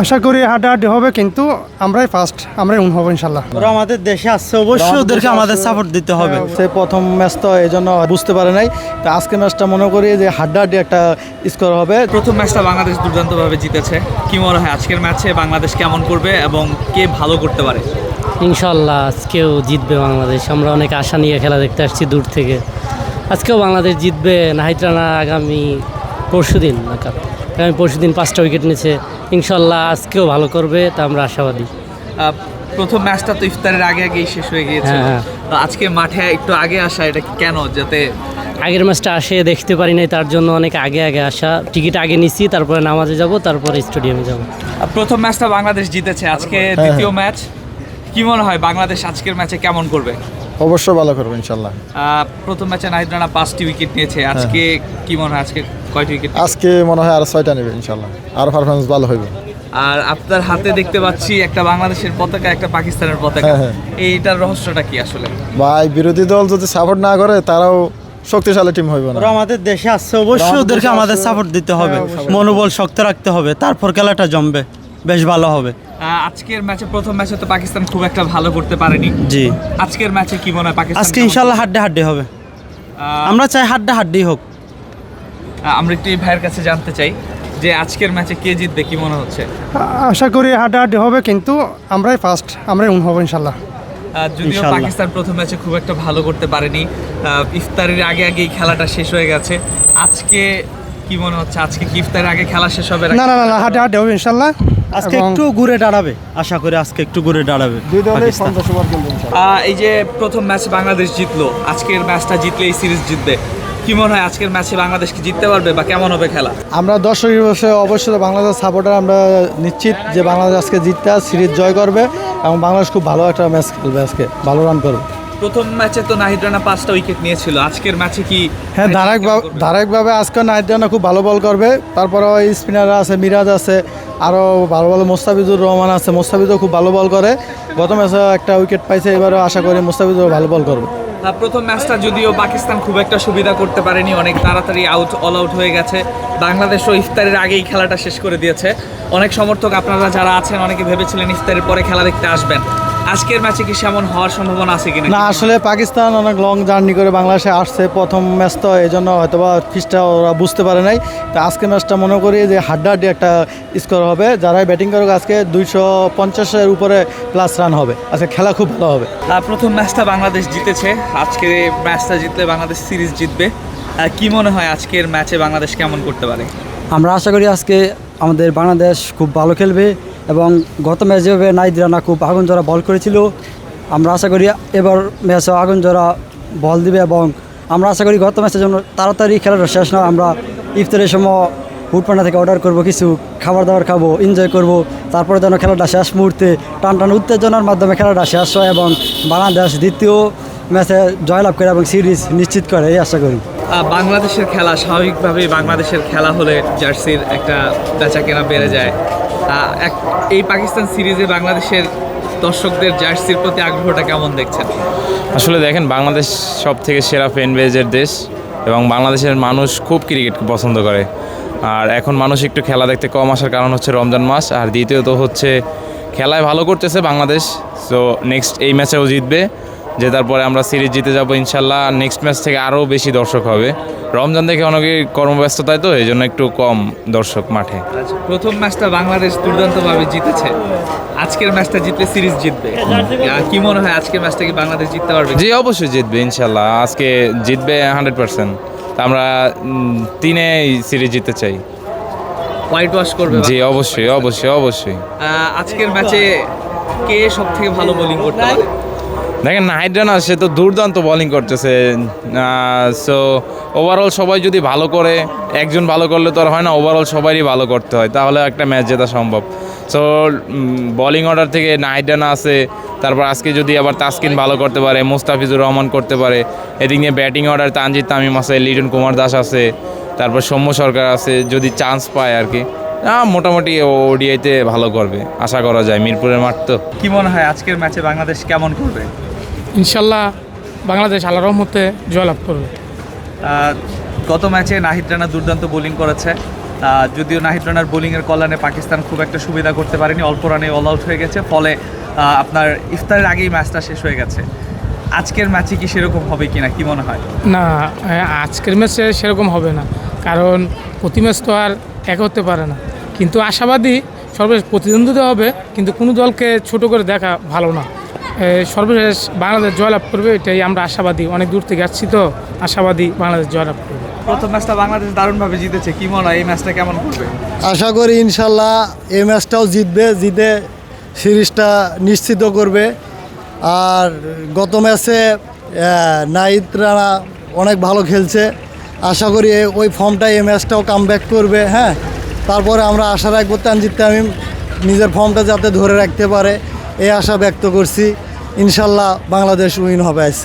আশা করি হাড্ডাহাড্ডি হবে, কিন্তু আমরাই ফার্স্ট, আমরাই হবো ইনশাল্লাহ। ওরা আমাদের দেশে আসছে, অবশ্যই ওদেরকে আমাদের সাপোর্ট দিতে হবে। সে প্রথম ম্যাচ তো এই জন্য বুঝতে পারে নাই, তো আজকে ম্যাচটা মনে করি যে হাড্ডাহাড্ডি একটা স্কোর হবে। প্রথম ম্যাচটা বাংলাদেশ দুর্দান্তভাবে জিতেছে। কি মনে হয় আজকের ম্যাচে বাংলাদেশ কেমন করবে এবং কে ভালো করতে পারে? ইনশাল্লাহ আজকেও জিতবে বাংলাদেশ। আমরা অনেক আশা নিয়ে খেলা দেখতে আসছি দূর থেকে। আজকেও বাংলাদেশ জিতবে। নাহিদ রানা আগামী পরশুদিন 5টা উইকেট নিয়েছে। ইনশাল্লাহ আজকেও ভালো করবে, তা আমরা আশাবাদী। প্রথম ম্যাচটা তো ইফতারের আগে আগেই শেষ হয়ে গিয়েছে। হ্যাঁ। তো আজকে মাঠে একটু আগে আসা, এটা কেন? যাতে আগের ম্যাচটা আসে দেখতে পারি নাই, তার জন্য অনেক আগে আসা। টিকিট আগে নিচ্ছি, তারপরে নামাজে যাব, তারপরে স্টেডিয়ামে যাব। প্রথম ম্যাচটা বাংলাদেশ জিতেছে, আজকে দ্বিতীয় ম্যাচ। কি মনে হয় বাংলাদেশ আজকের ম্যাচে কেমন করবে? অবশ্যই ভালো করবো ইনশাল্লাহ। প্রথম ম্যাচে নাহিদ রানা 5টি উইকেট নিয়েছে। আজকে কি মনে হয় আজকে কয়টি উইকেট? আজকে মনে হয় আরো 6টা নেবে ইনশাল্লাহ, আরো পারফরমেন্স ভালো হবে। আর আপনার হাতে দেখতে পাচ্ছি একটা বাংলাদেশের পতাকা, একটা পাকিস্তানের পতাকা। এইটার রহস্যটা কি আসলে? ভাই, বিরোধী দল যদি সাপোর্ট না করে তারাও শক্তিশালী টিম হইবে না। ওরা আমাদের দেশে আসছে, অবশ্যই ওদেরকে আমাদের সাপোর্ট দিতে হবে, মনোবল শক্ত রাখতে হবে, তারপর খেলাটা জমবে, বেশ ভালো হবে। আজকের ম্যাচে, প্রথম ম্যাচে তো পাকিস্তান খুব একটা ভালো করতে পারেনি। জি, আজকের ম্যাচে কি মনে হয় পাকিস্তান আজকে ইনশাল্লাহ হাড্ডাহাড্ডি হবে। আমরা চাই হাড্ডাহাড্ডি হোক। আমরা একটু এই ভাইয়ের কাছে জানতে চাই যে আজকের ম্যাচে কে জিতবে, কি মনে হচ্ছে? আশা করি হাড্ডাহাড্ডি হবে, কিন্তু আমরাই ফার্স্ট, আমরাই হবো ইনশাল্লাহ। যদিও ইনশাল্লাহ। পাকিস্তান প্রথম ম্যাচে খুব একটা ভালো করতে পারেনি, ইফতারের আগে আগেই খেলাটা শেষ হয়ে গেছে। আজকে কি মনে হচ্ছে, আজকে কি ইফতারের আগে খেলা শেষ হবে? না, হাড্ডাহাড্ডি হবে ইনশাল্লাহ। আজকে একটু ঘুরে দাঁড়াবে, আশা করি আজকে একটু ঘুরে দাঁড়াবে পাকিস্তান। এই যে প্রথম ম্যাচ বাংলাদেশ জিতলো, আজকের ম্যাচটা জিতলে এই সিরিজ জিতবে। কি মনে হয় আজকের ম্যাচে বাংলাদেশ কি জিততে পারবে বা কেমন হবে খেলা? আমরা দর্শক হিসেবে অবশ্যই বাংলাদেশ সাপোর্টার, আমরা নিশ্চিত যে বাংলাদেশ আজকে জিততে সিরিজ জয় করবে এবং বাংলাদেশ খুব ভালো একটা ম্যাচ খেলবে, আজকে ভালো রান করবে। প্রথম ম্যাচে তো নাহিদ রানা 5টা উইকেট নিয়েছিল, আজকের ম্যাচে কি? হ্যাঁ, ধারাবাহিকভাবে আজকে নাহিদ রানা খুব ভালো বল করবে। তারপরে ওই স্পিনাররা আছে, মিরাজ আছে, আরও ভালো ভালো মোস্তাফিজুর রহমান আছে। মোস্তাফিজও খুব ভালো বল করে, গত ম্যাচে একটা উইকেট পাইছে, এবারও আশা করি মোস্তাফিজও ভালো বল করবে। প্রথম ম্যাচটা যদিও পাকিস্তান খুব একটা সুবিধা করতে পারেনি, অনেক তাড়াতাড়ি অল আউট হয়ে গেছে। বাংলাদেশও ইফতারের আগেই খেলাটা শেষ করে দিয়েছে। অনেক সমর্থক আপনারা যারা আছেন অনেকে ভেবেছিলেন ইফতারের পরে খেলা দেখতে আসবেন। আজকের ম্যাচে কি সেমন হওয়ার সম্ভাবনা আছে কিনা? না, আসলে পাকিস্তান অনেক লং জার্নি করে বাংলাদেশে আসছে, প্রথম ম্যাচ তো এই জন্য হয়তো বা ফিসটা ওরা বুঝতে পারে নাই। তো আজকে ম্যাচটা মনে করি যে হাড্ডাহাড্ডি একটা স্কোর হবে। যারাই ব্যাটিং করুক আজকে 250-এর উপরে প্লাস রান হবে। আজকে খেলা খুব ভালো হবে। প্রথম ম্যাচটা বাংলাদেশ জিতেছে, আজকে ম্যাচটা জিতলে বাংলাদেশ সিরিজ জিতবে। কি মনে হয় আজকের ম্যাচে বাংলাদেশ কেমন করতে পারে? আমরা আশা করি আজকে আমাদের বাংলাদেশ খুব ভালো খেলবে এবং গত ম্যাচ যেভাবে নাহিদ রানা খুব আগুন জোড়া বল করেছিল, আমরা আশা করি এবার ম্যাচেও আগুন জোড়া বল দিবে এবং আমরা আশা করি গত ম্যাচের জন্য তাড়াতাড়ি খেলাটা শেষ না, আমরা ইফতারের সময় ফুডপান্ডা থেকে অর্ডার করব, কিছু খাবার দাবার খাবো, এনজয় করব, তারপরে যেন খেলাটা শেষ মুহূর্তে টান উত্তেজনার মাধ্যমে খেলাটা শেষ হয় এবং বাংলাদেশ দ্বিতীয় ম্যাচে জয়লাভ করে এবং সিরিজ নিশ্চিত করে, এই আশা করি। বাংলাদেশের খেলা, স্বাভাবিকভাবেই বাংলাদেশের খেলা হলে জার্সির একটা বেচা কেনা বেড়ে যায়। এই পাকিস্তান সিরিজে বাংলাদেশের দর্শকদের জার্সির প্রতি আগ্রহটা কেমন দেখছেন? আসলে দেখেন, বাংলাদেশ সব থেকে সেরা ফ্যান বেজের দেশ এবং বাংলাদেশের মানুষ খুব ক্রিকেটকে পছন্দ করে। আর এখন মানুষ একটু খেলা দেখতে কম আসার কারণ হচ্ছে রমজান মাস, আর দ্বিতীয়ত হচ্ছে খেলায় ভালো করতেছে বাংলাদেশ। সো নেক্সট এই ম্যাচেও জিতবে, জেতার পরে আমরা সিরিজ জিতে যাবো ইনশাল্লাহ। নেক্সট ম্যাচ থেকে আরও বেশি দর্শক হবে। রমজান দেখে অনেকে কর্মব্যস্ততায়, তো এই জন্য একটু কম দর্শক মাঠে। প্রথম ম্যাচটা বাংলাদেশ দুর্দান্তভাবে জিতেছে, আজকের ম্যাচটা জিতলে সিরিজ জিতবে। কি মনে হয় আজকের ম্যাচটা কি বাংলাদেশ জিততে পারবে? জি, অবশ্যই জিতবে ইনশাল্লাহ। আজকে জিতবে 100%। আমরা 3-এ সিরিজ জিততে চাই। হোয়াইট ওয়াশ করবে? জি, অবশ্যই অবশ্যই অবশ্যই। আজকের ম্যাচে কে সব থেকে ভালো বোলিং করতে পারে? দেখেন, নাহিদ রানা সে তো দুর্দান্ত বোলিং করতেছে। সো ওভারঅল সবাই যদি ভালো করে, একজন ভালো করলে তো আর হয় না, ওভারঅল সবারই ভালো করতে হয়, তাহলে একটা ম্যাচ জেতা সম্ভব। সো বোলিং অর্ডার থেকে নাহিদ রানা আছে, তারপর আজকে যদি আবার তাসকিন ভালো করতে পারে, মুস্তাফিজুর রহমান করতে পারে, এদিক নিয়ে ব্যাটিং অর্ডার তানজিদ তামিম আছে, লিটন কুমার দাস আছে, তারপর সৌম্য সরকার আছে, যদি চান্স পায় আর কি। মোটামুটি ওডিআইতে ভালো করবে আশা করা যায়, মিরপুরের মাঠ তো। কি মনে হয় আজকের ম্যাচে বাংলাদেশ কেমন করবে? ইনশাল্লাহ বাংলাদেশ আল্লাহর রহমতে জয়লাভ করবে। গত ম্যাচে নাহিদ রানা দুর্দান্ত বোলিং করেছে, যদিও নাহিদ রানার বোলিংয়ের কল্যাণে পাকিস্তান খুব একটা সুবিধা করতে পারেনি, অল্প রানে অল আউট হয়ে গেছে, ফলে আপনার ইফতারের আগেই ম্যাচটা শেষ হয়ে গেছে। আজকের ম্যাচে কি সেরকম হবে কিনা, কি মনে হয়? না, আজকের ম্যাচে সেরকম হবে না, কারণ প্রতি ম্যাচ তো আর এক হতে পারে না। কিন্তু আশাবাদী সর্বশেষ প্রতিদ্বন্দ্বিতা হবে, কিন্তু কোনো দলকে ছোট করে দেখা ভালো না। সর্বশেষ বাংলাদেশ জয়লাভ করবে, এটাই আমরা আশাবাদী। অনেক দূর থেকে আসছি তো, আশাবাদী বাংলাদেশ জয়লাভ করবে। প্রথম ম্যাচটা বাংলাদেশ দারুণভাবে জিতেছে, কি মনে হয় এই ম্যাচটা কেমন করবে? আশা করি ইনশাল্লাহ এই ম্যাচটাও জিতে সিরিজটা নিশ্চিত করবে। আর গত ম্যাচে নাহিদ রানা অনেক ভালো খেলছে, আশা করি ওই ফর্মটাই এই ম্যাচটাও কামব্যাক করবে। হ্যাঁ, তারপরে আমরা আশা রাখবো তানজিদ তামিম নিজের ফর্মটা যাতে ধরে রাখতে পারে, এই আশা ব্যক্ত করছি। ইনশাল্লাহ বাংলাদেশ উইন হবে আজকে।